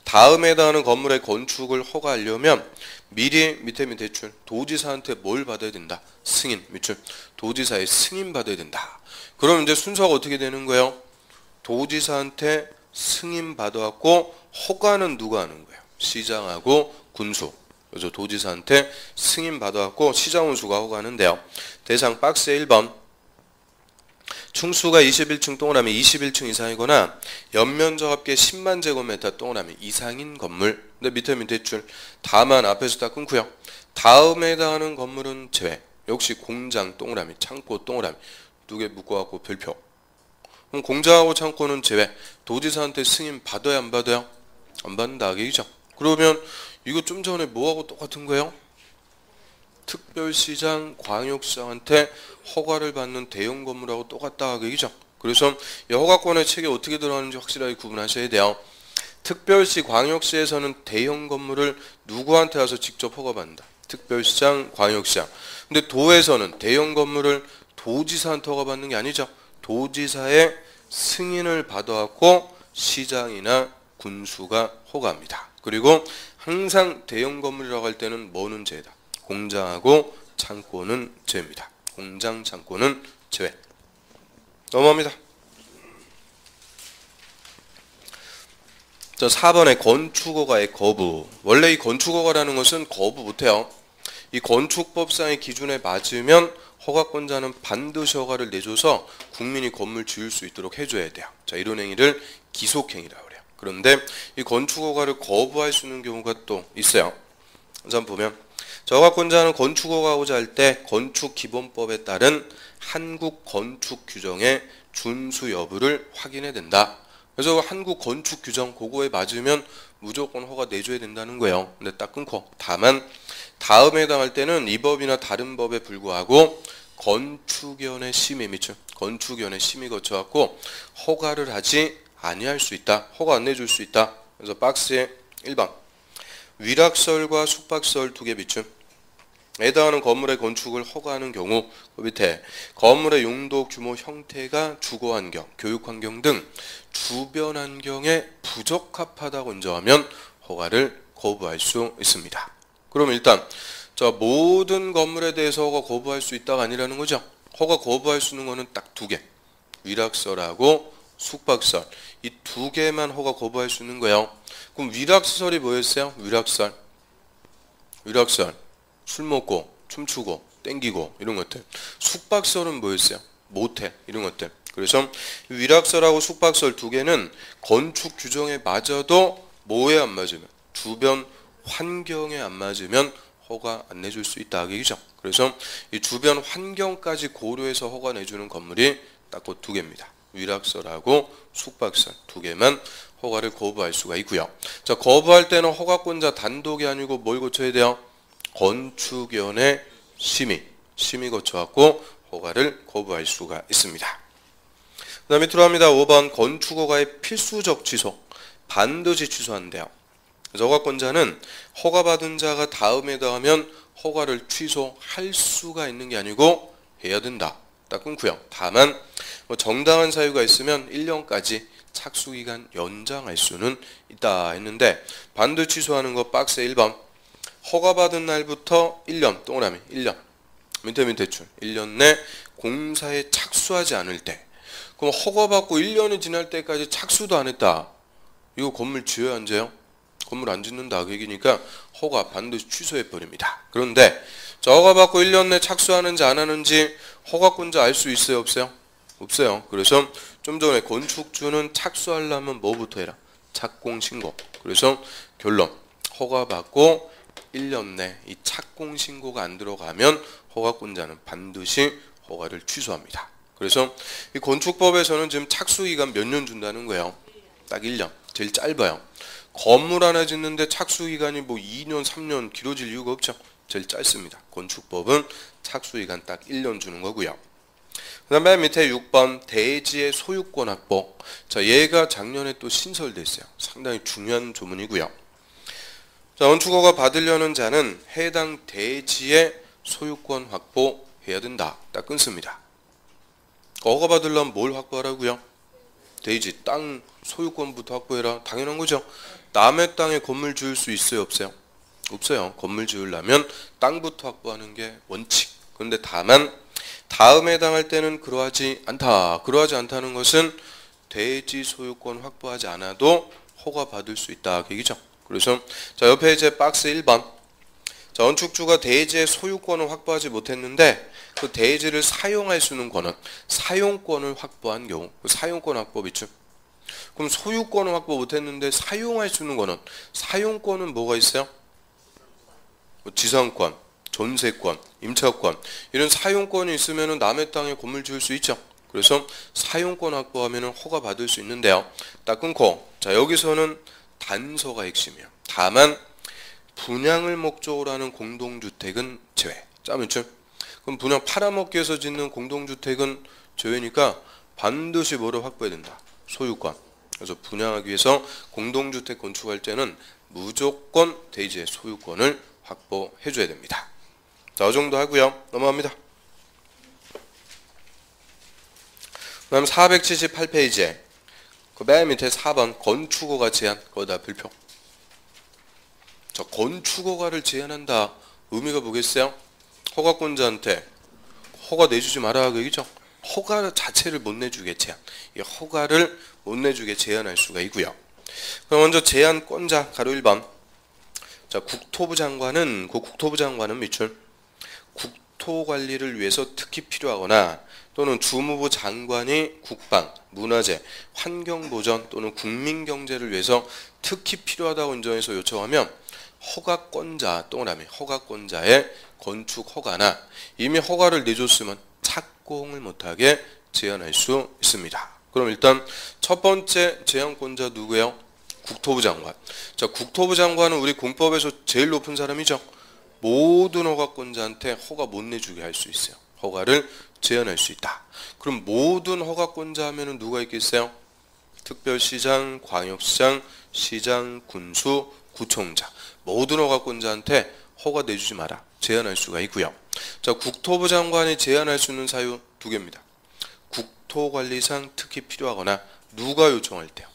다음에 해당하는 건물의 건축을 허가하려면 미리 밑에 줄 도지사한테 뭘 받아야 된다? 승인 밑줄 도지사의 승인 받아야 된다. 그럼 이제 순서가 어떻게 되는 거예요? 도지사한테 승인 받아갖고 허가는 누가 하는 거예요? 시장하고 군수. 그래서 도지사한테 승인 받아갖고 시장 운수가 허가하는데요. 대상 박스에 1번 충수가 21층 동그라미 21층 이상이거나 연면적 합계 10만 제곱미터 동그라미 이상인 건물. 근데 밑에 줄 다만 앞에서 다 끊고요. 다음에 해당하는 건물은 제외. 역시 공장 동그라미 창고 동그라미 두 개 묶어갖고 별표. 그럼 공장하고 창고는 제외. 도지사한테 승인 받아야 안 받아요? 안 받는다 얘기죠. 그러면 이거 좀 전에 뭐하고 똑같은 거예요? 특별시장, 광역시장한테 허가를 받는 대형 건물하고 똑같다 얘기죠. 그래서 이 허가권의 책이 어떻게 들어가는지 확실하게 구분하셔야 돼요. 특별시, 광역시에서는 대형 건물을 누구한테 와서 직접 허가받는다. 특별시장, 광역시장. 근데 도에서는 대형 건물을 도지사한테 허가받는 게 아니죠. 도지사의 승인을 받아갖고 시장이나 군수가 허가합니다. 그리고 항상 대형 건물이라고 할 때는 뭐는 제외다. 공장하고 창고는 제외입니다. 공장, 창고는 제외. 넘어갑니다. 자, 4번에 건축허가의 거부. 원래 이 건축허가라는 것은 거부 못해요. 이 건축법상의 기준에 맞으면 허가권자는 반드시 허가를 내줘서 국민이 건물 지을 수 있도록 해줘야 돼요. 자, 이런 행위를 기속행위라고 그래요. 그런데 이 건축허가를 거부할 수 있는 경우가 또 있어요. 한번 보면 자, 허가권자는 건축허가하고자 할 때 건축기본법에 따른 한국 건축 규정의 준수 여부를 확인해야 된다. 그래서 한국 건축 규정 그거에 맞으면 무조건 허가 내줘야 된다는 거예요. 근데 딱 끊고 다만 다음에 해당할 때는 이 법이나 다른 법에 불구하고 건축위원회 심의 밑줄 건축위원회 심의 거쳐갖고 허가를 하지 아니할 수 있다. 허가 안 내줄 수 있다. 그래서 박스에 1번 위락설과 숙박설 두 개 비춤 해당하는 건물의 건축을 허가하는 경우 그 밑에 건물의 용도, 규모, 형태가 주거환경, 교육환경 등 주변 환경에 부적합하다고 인정하면 허가를 거부할 수 있습니다. 그럼 일단 자, 모든 건물에 대해서 허가 거부할 수 있다가 아니라는 거죠. 허가 거부할 수 있는 거는 딱 두 개. 위락설하고 숙박설. 이 두 개만 허가 거부할 수 있는 거예요. 그럼 위락설이 뭐였어요? 위락설. 술 먹고 춤추고 땡기고 이런 것들. 숙박설은 뭐였어요? 모텔 이런 것들. 그래서 위락설하고 숙박설 두 개는 건축 규정에 맞아도 뭐에 안 맞으면 주변 환경에 안 맞으면 허가 안 내줄 수 있다 얘기죠. 그래서 이 주변 환경까지 고려해서 허가 내주는 건물이 딱 그 두 개입니다. 위락설하고 숙박설 두 개만 허가를 거부할 수가 있고요. 자, 거부할 때는 허가권자 단독이 아니고 뭘 거쳐야 돼요? 건축위원회 심의 거쳐갖고 허가를 거부할 수가 있습니다. 그 다음에 들어갑니다. 5번 건축허가의 필수적 취소. 반드시 취소한대요. 그래서 허가권자는 허가받은 자가 다음에 더하면 허가를 취소할 수가 있는 게 아니고 해야 된다. 딱 끊고요. 다만 정당한 사유가 있으면 1년까지 착수기간 연장할 수는 있다 했는데 반드시 취소하는 거 박스에 1번 허가받은 날부터 1년 동그라미 1년 밑에 줄 1년 내 공사에 착수하지 않을 때 그럼 허가받고 1년이 지날 때까지 착수도 안 했다. 이거 건물 지어야 안 지어요? 건물 안 짓는다 그 얘기니까 허가 반드시 취소해버립니다. 그런데 저 허가받고 1년 내 착수하는지 안 하는지 허가권자 알 수 있어요? 없어요? 없어요. 그래서 좀 전에 건축주는 착수하려면 뭐부터 해라? 착공 신고. 그래서 결론 허가받고 1년 내 이 착공 신고가 안 들어가면 허가권자는 반드시 허가를 취소합니다. 그래서 이 건축법에서는 지금 착수기간 몇 년 준다는 거예요. 딱 1년. 제일 짧아요. 건물 하나 짓는데 착수기간이 뭐 2년, 3년 길어질 이유가 없죠. 제일 짧습니다. 건축법은 착수기간 딱 1년 주는 거고요. 그 다음에 맨 밑에 6번 대지의 소유권 확보. 자, 얘가 작년에 또 신설됐어요. 상당히 중요한 조문이고요. 자, 건축허가 받으려는 자는 해당 대지의 소유권 확보해야 된다. 딱 끊습니다. 허가 받으려면 뭘 확보하라고요? 대지, 땅 소유권부터 확보해라. 당연한 거죠. 남의 땅에 건물 지을 수 있어요? 없어요? 없어요. 건물 지으려면 땅부터 확보하는 게 원칙. 그런데 다만 다음에 해당할 때는 그러하지 않다. 그러하지 않다는 것은 대지 소유권 확보하지 않아도 허가 받을 수 있다. 그 얘기죠. 그래서 자, 옆에 이제 박스 1번. 자, 건축주가 대지의 소유권을 확보하지 못했는데 그 대지를 사용할 수 있는 권은 사용권을 확보한 경우, 그 사용권 확보 있죠. 그럼 소유권을 확보 못했는데 사용할 수 있는 권은 사용권은 뭐가 있어요? 지상권, 전세권, 임차권 이런 사용권이 있으면 남의 땅에 건물 지을 수 있죠. 그래서 사용권 확보하면 허가 받을 수 있는데요. 딱 끊고 자, 여기서는 단서가 핵심이에요. 다만 분양을 목적으로 하는 공동주택은 제외. 짜면죠? 그럼 분양 팔아먹기 위해서 짓는 공동주택은 제외니까 반드시 뭐를 확보해야 된다. 소유권. 그래서 분양하기 위해서 공동주택 건축할 때는 무조건 대지의 소유권을 확보해 줘야 됩니다. 자, 이 정도 하고요. 넘어갑니다. 그 다음 478페이지에 그 맨 밑에 4번 건축허가 제한. 거기다 불표. 자, 건축허가를 제한한다. 의미가 뭐겠어요? 허가권자한테 허가 내주지 마라 그 얘기죠. 허가 자체를 못 내주게 제한. 이 허가를 못 내주게 제한할 수가 있고요. 그럼 먼저 제한권자 가로 1번. 자, 국토부 장관은 밑줄 국토관리를 위해서 특히 필요하거나 또는 주무부 장관이 국방, 문화재, 환경보전 또는 국민경제를 위해서 특히 필요하다고 인정해서 요청하면 허가권자 동그라미 허가권자의 건축 허가나 이미 허가를 내줬으면 착공을 못하게 제한할 수 있습니다. 그럼 일단 첫 번째 제한권자 누구예요? 국토부 장관. 자, 국토부 장관은 우리 공법에서 제일 높은 사람이죠. 모든 허가권자한테 허가 못 내주게 할 수 있어요. 허가를 제한할 수 있다. 그럼 모든 허가권자 하면은 누가 있겠어요? 특별시장, 광역시장, 시장, 군수, 구청장. 모든 허가권자한테 허가 내주지 마라. 제한할 수가 있고요. 자, 국토부 장관이 제한할 수 있는 사유 두 개입니다. 국토관리상 특히 필요하거나 누가 요청할 때요.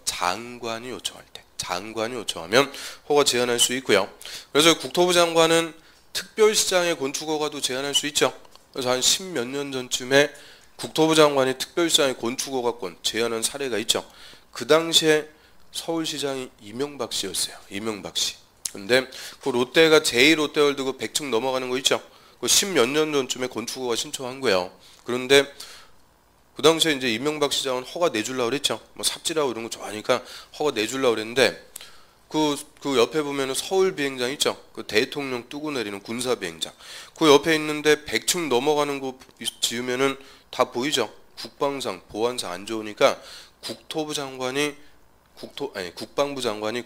장관이 요청할 때. 장관이 요청하면 허가 제한할 수 있고요. 그래서 국토부 장관은 특별시장의 건축허가도 제한할 수 있죠. 그래서 한 10몇 년 전쯤에 국토부 장관이 특별시장의 건축허가권 제한한 사례가 있죠. 그 당시에 서울시장이 이명박 씨였어요. 이명박 씨. 근데 그 롯데가 제2롯데월드 그 100층 넘어가는 거 있죠. 그 10몇 년 전쯤에 건축허가 신청한 거예요. 그런데 그 당시에 이제 이명박 시장은 허가 내주려고 그랬죠. 뭐 삽질하고 이런 거 좋아하니까 허가 내주려고 그랬는데 그 옆에 보면은 서울 비행장 있죠. 그 대통령 뜨고 내리는 군사 비행장. 그 옆에 있는데 100층 넘어가는 거 지으면은 다 보이죠. 국방상, 보안상 안 좋으니까 국방부 장관이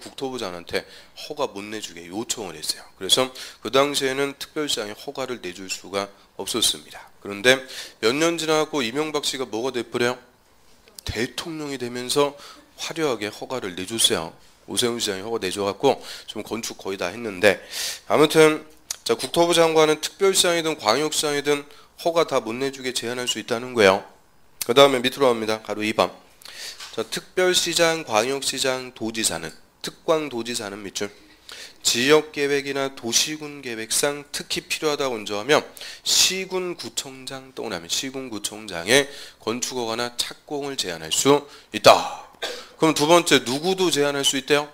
국토부 장관한테 허가 못 내주게 요청을 했어요. 그래서 그 당시에는 특별시장이 허가를 내줄 수가 없었습니다. 그런데 몇 년 지나고 이명박 씨가 뭐가 돼버려요? 대통령이 되면서 화려하게 허가를 내줬어요. 오세훈 시장이 허가 내줘갖고 좀 건축 거의 다 했는데 아무튼 자, 국토부 장관은 특별시장이든 광역시장이든 허가 다 못 내주게 제한할 수 있다는 거예요. 그 다음에 밑으로 갑니다. 가로 2번. 자, 특별시장, 광역시장, 도지사는 특광도지사는 밑줄 지역계획이나 도시군계획상 특히 필요하다고 인정하면 시군구청장 동그라미 시군구청장의 건축허가나 착공을 제한할 수 있다. 그럼 두 번째 누구도 제한할 수 있대요?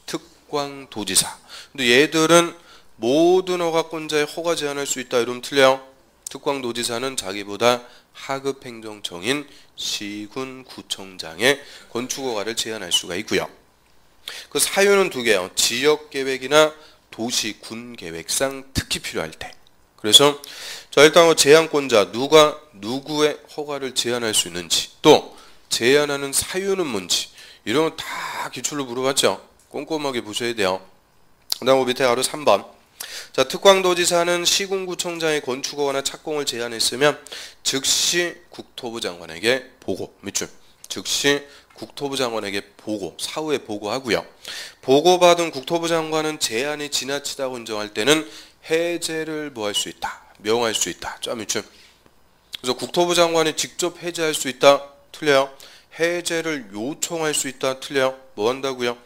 특광도지사. 근데 얘들은 모든 허가권자의 허가 제한할 수 있다. 이러면 틀려요. 특광도지사는 자기보다 하급 행정청인 시군구청장의 건축허가를 제한할 수가 있고요. 그 사유는 두 개요. 지역계획이나 도시군계획상 특히 필요할 때. 그래서 자 일단 제한권자 누가 누구의 허가를 제한할 수 있는지 또 제한하는 사유는 뭔지 이런 거 다 기출로 물어봤죠. 꼼꼼하게 보셔야 돼요. 그 다음 밑에 바로 3번. 자 특광도지사는 시군구청장의 건축허가나 착공을 제한했으면 즉시 국토부 장관에게 보고 밑줄 즉시 국토부 장관에게 보고 사후에 보고하고요. 보고받은 국토부 장관은 제한이 지나치다고 인정할 때는 해제를 뭐 할 수 있다. 명할 수 있다. 자 밑줄. 그래서 국토부 장관이 직접 해제할 수 있다. 틀려요. 해제를 요청할 수 있다. 틀려요. 뭐 한다고요?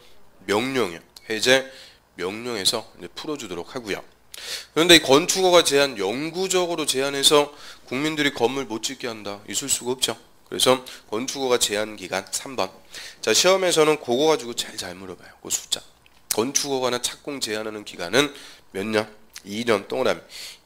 명령이요. 해제 명령해서 이제 풀어주도록 하고요. 그런데 이 건축허가 제한 영구적으로 제한해서 국민들이 건물 못 짓게 한다. 있을 수가 없죠. 그래서 건축허가 제한 기간 3번. 자 시험에서는 그거 가지고 제일 잘 물어봐요. 그 숫자. 건축허가나 착공 제한하는 기간은 몇 년? 2년 동그라미.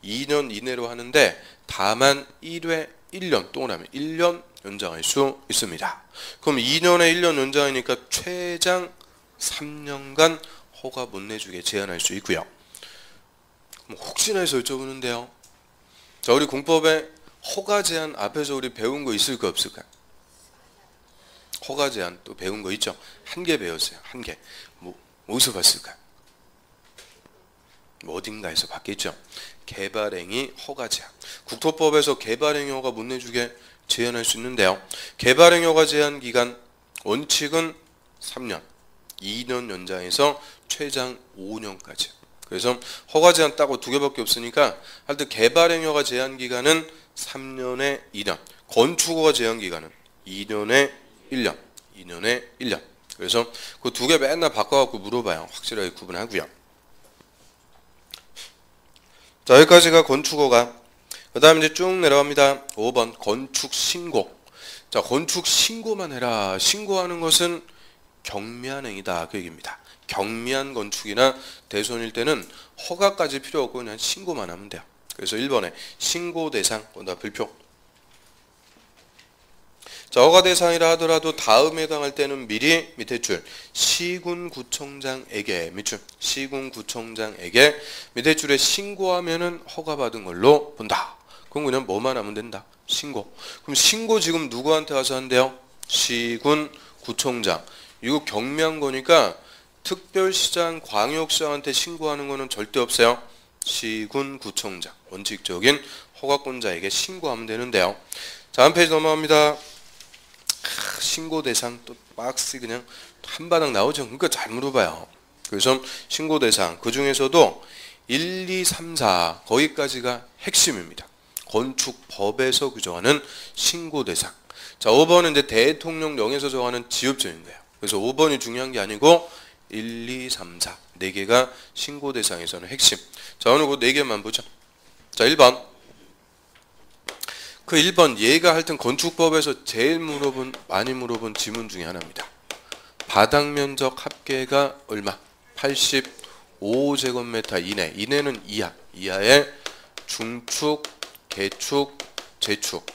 2년 이내로 하는데 다만 1회 1년 동그라미. 1년 연장할 수 있습니다. 그럼 2년에 1년 연장이니까 최장 3년간 허가 못 내주게 제한할 수 있고요. 혹시나 해서 여쭤보는데요. 자 우리 공법에 허가 제한 앞에서 우리 배운 거 있을까 없을까? 허가 제한 또 배운 거 있죠? 한 개 배웠어요. 한 개. 어디서 봤을까? 어딘가에서 봤겠죠? 개발행위 허가 제한. 국토법에서 개발행위 허가 못 내주게 제한할 수 있는데요. 개발행위 허가 제한 기간 원칙은 3년, 2년 연장해서 최장 5년까지. 그래서 허가 제한 따고 두 개밖에 없으니까 하여튼 개발행위 허가 제한 기간은 3년에 2년, 건축허가 제한 기간은 2년에 1년, 2년에 1년. 그래서 그 두 개 맨날 바꿔갖고 물어봐요. 확실하게 구분하고요. 자 여기까지가 건축허가. 그 다음 이제 쭉 내려갑니다. 5번 건축신고. 자 건축신고만 해라. 신고하는 것은 경미한 행위다. 그 얘기입니다. 경미한 건축이나 대손일 때는 허가까지 필요 없고 그냥 신고만 하면 돼요. 그래서 1번에 신고 대상, 불표. 자, 허가 대상이라 하더라도 다음에 해당할 때는 미리 밑에 줄 시군구청장에게 밑줄 시군구청장에게 밑에 줄에 신고하면은 허가받은 걸로 본다. 그럼 그냥 뭐만 하면 된다. 신고. 그럼 신고 지금 누구한테 와서 한대요? 시군구청장. 이거 경미한 거니까 특별시장, 광역시장한테 신고하는 거는 절대 없어요. 시군구청장. 원칙적인 허가권자에게 신고하면 되는데요. 자, 한 페이지 넘어갑니다. 신고 대상 또 박스 그냥 한 바닥 나오죠. 그러니까 잘 물어봐요. 그래서 신고 대상 그 중에서도 1, 2, 3, 4 거기까지가 핵심입니다. 건축법에서 규정하는 신고 대상. 자, 5번은 이제 대통령령에서 정하는 지역적인 거예요. 그래서 5번이 중요한 게 아니고 1, 2, 3, 4 4개가 신고 대상에서는 핵심. 자, 오늘 그 4개만 보죠. 자, 1번. 그 1번 얘가 하여튼 건축법에서 제일 많이 물어본 지문 중에 하나입니다. 바닥면적 합계가 얼마? 85제곱미터 이내. 이내는 이하. 이하에 중축, 개축, 재축.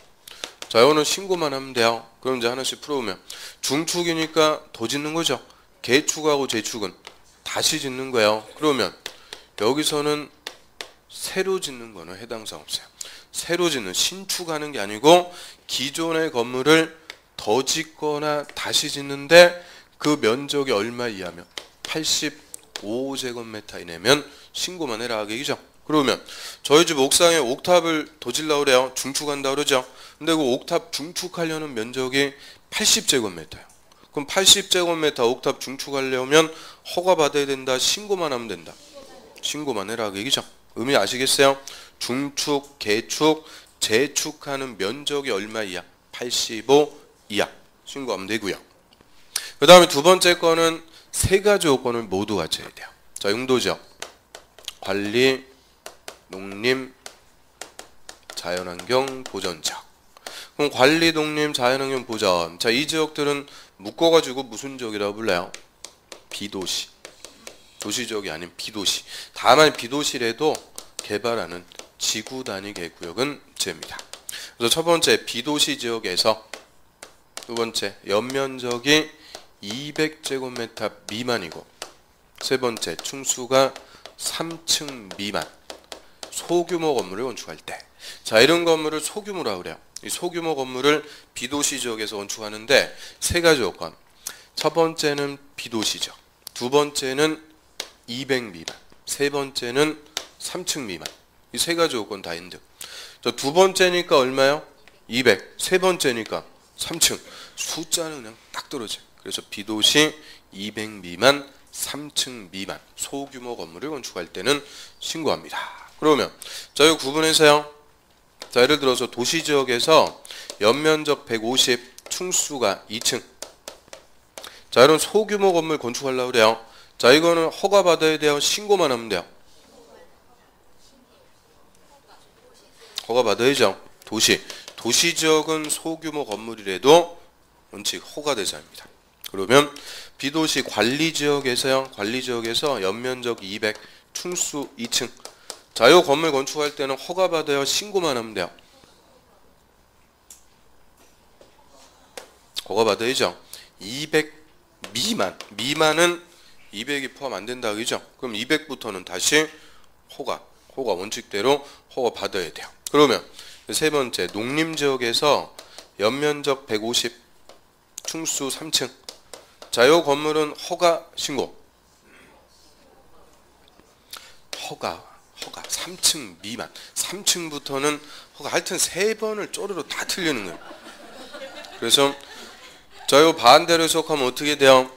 자, 이거는 신고만 하면 돼요. 그럼 이제 하나씩 풀어보면 중축이니까 더 짓는 거죠. 개축하고 재축은 다시 짓는 거예요. 그러면 여기서는 새로 짓는 거는 해당사항 없어요. 새로 짓는 신축하는 게 아니고 기존의 건물을 더 짓거나 다시 짓는데 그 면적이 얼마 이하면 85제곱미터 이내면 신고만 해라 그 얘기죠. 그러면 저희 집 옥상에 옥탑을 더 질려고 그래요. 중축한다 그러죠. 근데 그 옥탑 중축하려는 면적이 80제곱미터예요. 그럼 80제곱미터 옥탑 중축하려면 허가 받아야 된다. 신고만 하면 된다. 신고만 해라 그 얘기죠. 의미 아시겠어요? 중축, 개축, 재축하는 면적이 얼마 이하? 85 이하. 신고하면 되고요. 그 다음에 두 번째 거는 세 가지 요건을 모두 갖춰야 돼요. 자, 용도죠. 관리, 농림, 자연환경, 보전지역. 그럼 관리, 농림, 자연환경, 보전. 자, 이 지역들은 묶어가지고 무슨 지역이라고 불러요? 비도시. 도시지역이 아닌 비도시. 다만 비도시래도 개발하는 지구 단위 계획구역은 제입니다. 그래서 첫 번째 비도시 지역에서 두 번째 연면적이 200제곱미터 미만이고 세 번째 층수가 3층 미만 소규모 건물을 건축할 때 자 이런 건물을 소규모라고 그래요. 이 소규모 건물을 비도시 지역에서 건축하는데 세 가지 요건. 첫 번째는 비도시 지역, 두 번째는 200 미만, 세 번째는 3층 미만. 이 세 가지 요건 다 있는데 두 번째니까 얼마요? 200. 세 번째니까 3층. 숫자는 그냥 딱 떨어져요. 그래서 비도시 200 미만, 3층 미만 소규모 건물을 건축할 때는 신고합니다. 그러면 자, 이 구분해서요. 자, 예를 들어서 도시 지역에서 연면적 150, 층수가 2층. 자, 이런 소규모 건물 건축하려고 그래요. 자, 이거는 허가 받아야 돼요. 신고만 하면 돼요. 허가 받아야죠. 도시 지역은 소규모 건물이라도 원칙 허가 대상입니다. 그러면 비도시 관리 지역에서요. 관리 지역에서 연면적 200, 층수 2층. 자, 이 건물 건축할 때는 허가 받아요. 신고만 하면 돼요. 허가 받아야죠. 200 미만은 200이 포함 안 된다 그죠? 그럼 200부터는 다시 허가 원칙대로 허가 받아야 돼요. 그러면 세 번째 농림지역에서 연면적 150, 층수 3층. 자, 요 건물은 허가 신고. 허가 3층 미만. 3층부터는 허가. 하여튼 세 번을 쪼르르 다 틀리는 거예요. 그래서 자, 요 반대로 해석하면 어떻게 돼요?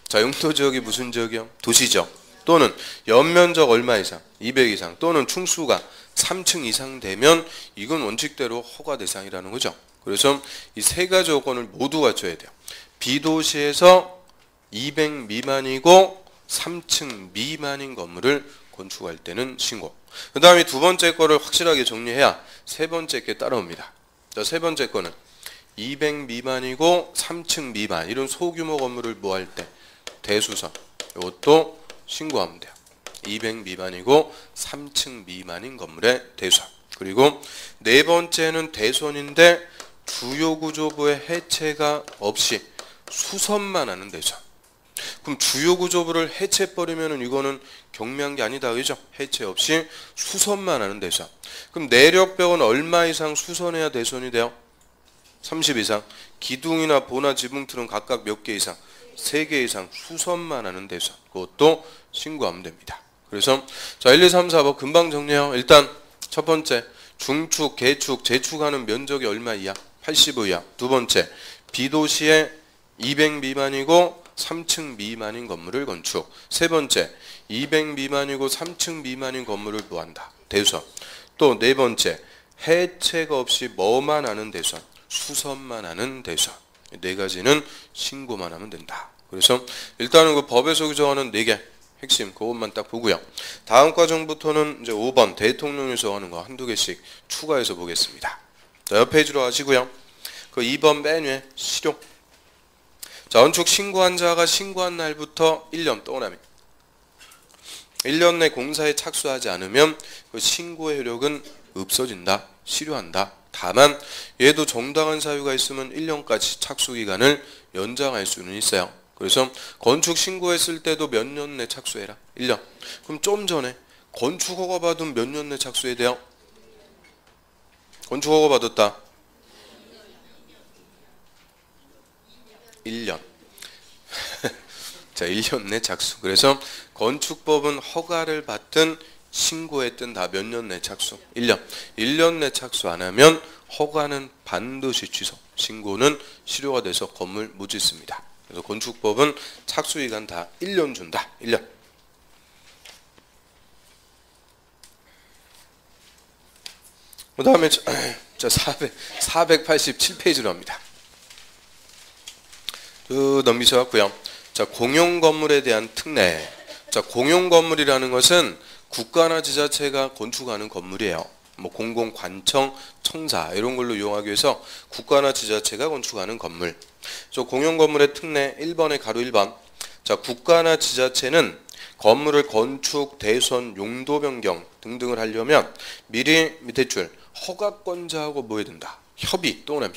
자, 용도 지역이 무슨 지역이요? 도시지역. 또는 연면적 얼마 이상? 200 이상. 또는 층수가 3층 이상 되면 이건 원칙대로 허가 대상이라는 거죠. 그래서 이 세 가지 요건을 모두 갖춰야 돼요. 비도시에서 200 미만이고 3층 미만인 건물을 건축할 때는 신고. 그 다음에 두 번째 거를 확실하게 정리해야 세 번째 게 따라옵니다. 자, 세 번째 거는 200 미만이고 3층 미만 이런 소규모 건물을 뭐 할 때 대수선 이것도 신고하면 돼요. 200 미만이고 3층 미만인 건물의 대수선. 그리고 네 번째는 대수선인데 주요 구조부의 해체가 없이 수선만 하는 대수선. 그럼 주요 구조부를 해체해버리면 이거는 경미한 게 아니다 그죠? 해체 없이 수선만 하는 대수선. 그럼 내력벽은 얼마 이상 수선해야 대수선이 돼요? 30 이상. 기둥이나 보나 지붕틀은 각각 몇 개 이상? 3개 이상 수선만 하는 대수선. 그것도 신고하면 됩니다. 그래서 자 1, 2, 3, 4번 금방 정리해요. 일단 첫 번째 중축, 개축, 재축하는 면적이 얼마 이하? 85 이하. 두 번째 비도시에 200 미만이고 3층 미만인 건물을 건축. 세 번째 200 미만이고 3층 미만인 건물을 뭐한다? 대수선. 또 네 번째 해체가 없이 뭐만 하는 대수선? 수선만 하는 대수선. 네 가지는 신고만 하면 된다. 그래서 일단은 그 법에서 규정하는 4개 핵심 그것만 딱 보고요. 다음 과정부터는 이제 5번 대통령이 정하는 거 한두 개씩 추가해서 보겠습니다. 자, 옆 페이지로 하시고요. 그 2번 맨 위에 실용. 자, 건축 신고한 자가 신고한 날부터 1년 동안에 1년 내 공사에 착수하지 않으면 그 신고의 효력은 없어진다. 실효한다. 다만 얘도 정당한 사유가 있으면 1년까지 착수기간을 연장할 수는 있어요. 그래서 건축 신고했을 때도 몇 년 내 착수해라? 1년. 그럼 좀 전에 건축 허가 받으면 몇 년 내 착수해야 돼요? 건축 허가 받았다. 1년. 자, 1년 내 착수. 그래서 건축법은 허가를 받든 신고했든 다 몇 년 내 착수? 1년. 1년 내 착수 안 하면 허가는 반드시 취소. 신고는 실효가 돼서 건물 못 짓습니다. 그래서 건축법은 착수기간 다 1년 준다. 1년. 그 다음에 487페이지로 합니다. 넘기셔 갖고요. 자, 공용 건물에 대한 특례. 자, 공용 건물이라는 것은 국가나 지자체가 건축하는 건물이에요. 뭐 공공관청, 청사 이런 걸로 이용하기 위해서 국가나 지자체가 건축하는 건물. 저 공용 건물의 특례 1번의 가로 1번. 자, 국가나 지자체는 건물을 건축, 대선, 용도 변경 등등을 하려면 미리 밑에 줄 허가권자하고 뭐 해야 된다? 협의 또는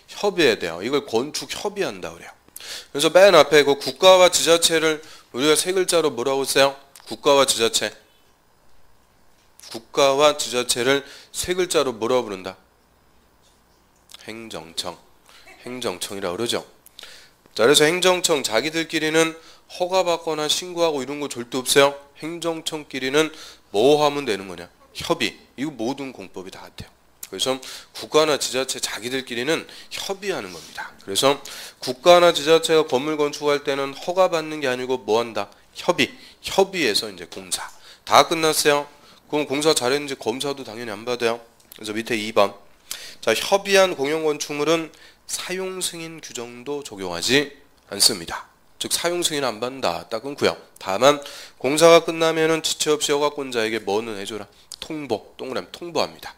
협의해야 돼요. 이걸 건축 협의한다 그래요. 그래서 맨 앞에 그 국가와 지자체를 우리가 세 글자로 뭐라고 써요? 국가와 지자체. 국가와 지자체를 세 글자로 뭐라고 부른다? 행정청. 행정청이라고 그러죠. 자, 그래서 행정청 자기들끼리는 허가받거나 신고하고 이런 거 절대 없어요. 행정청끼리는 뭐 하면 되는 거냐? 협의. 이거 모든 공법이 다 같아요. 그래서 국가나 지자체 자기들끼리는 협의하는 겁니다. 그래서 국가나 지자체가 건물 건축할 때는 허가받는 게 아니고 뭐 한다? 협의. 협의해서 이제 공사. 다 끝났어요. 그럼 공사 잘했는지 검사도 당연히 안 받아요. 그래서 밑에 2번. 자, 협의한 공용건축물은 사용 승인 규정도 적용하지 않습니다. 즉 사용 승인 안 받는다. 딱 끊고요. 다만 공사가 끝나면은 지체 없이 허가권자에게 뭐는 해줘라? 통보. 동그라미 통보합니다.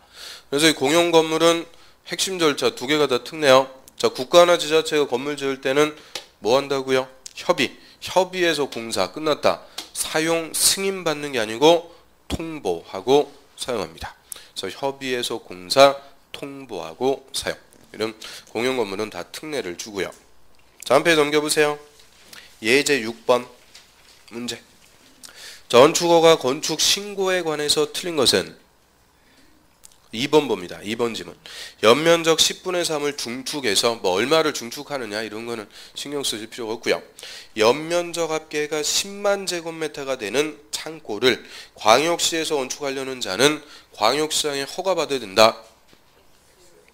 그래서 이 공용 건물은 핵심 절차 두 개가 다 특례요. 자, 국가나 지자체가 건물 지을 때는 뭐 한다고요? 협의. 협의해서 공사 끝났다. 사용 승인 받는 게 아니고 통보하고 사용합니다. 그래서 협의해서 공사, 통보하고 사용. 이런 공용 건물은 다 특례를 주고요. 다음 페이지 넘겨보세요. 예제 6번 문제. 건축허가 건축 신고에 관해서 틀린 것은 2번 봅니다. 2번 지문. 연면적 10분의 3을 중축해서 뭐 얼마를 중축하느냐 이런 거는 신경 쓰실 필요가 없고요. 연면적 합계가 10만 제곱미터가 되는 창고를 광역시에서 건축하려는 자는 광역시장에 허가받아야 된다.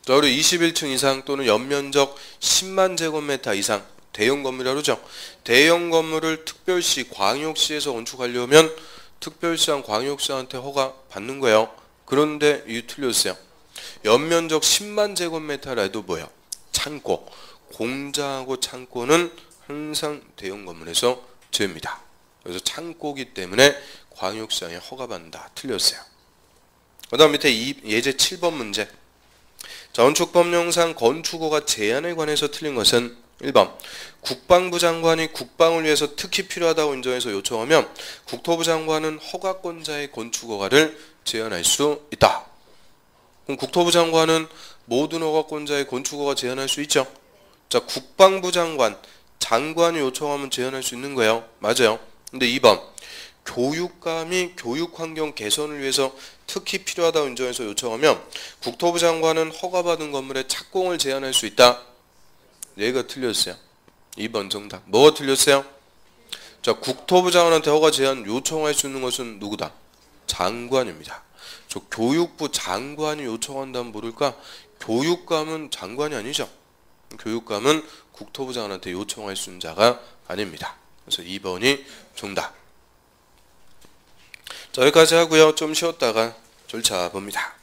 자, 우리 21층 이상 또는 연면적 10만 제곱미터 이상 대형 건물이라고 그러죠. 대형 건물을 특별시, 광역시에서 건축하려면 특별시장, 광역시한테 허가 받는 거예요. 그런데 이 틀렸어요. 연면적 10만 제곱미터라 해도 뭐예요? 창고. 공장하고 창고는 항상 대형 건물에서 지읍니다. 그래서 창고기 때문에 광역시장에 허가받는다. 틀렸어요. 그 다음 밑에 예제 7번 문제. 건축법령상 건축허가 제한에 관해서 틀린 것은 1번. 국방부 장관이 국방을 위해서 특히 필요하다고 인정해서 요청하면 국토부 장관은 허가권자의 건축허가를 제한할 수 있다. 그럼 국토부 장관은 모든 허가권자의 건축허가 제한할 수 있죠. 자, 국방부 장관이 요청하면 제한할 수 있는 거예요. 맞아요. 근데 2번. 교육감이 교육환경 개선을 위해서 특히 필요하다고 인정해서 요청하면 국토부 장관은 허가받은 건물에 착공을 제한할 수 있다. 얘가 틀렸어요. 2번 정답. 뭐가 틀렸어요? 자, 국토부 장관한테 허가 제한 요청할 수 있는 것은 누구다? 장관입니다. 저 교육부 장관이 요청한다면 모를까? 교육감은 장관이 아니죠. 교육감은 국토부 장관한테 요청할 수 있는 자가 아닙니다. 그래서 2번이 정답. 자, 여기까지 하고요. 좀 쉬었다가 절차 봅니다.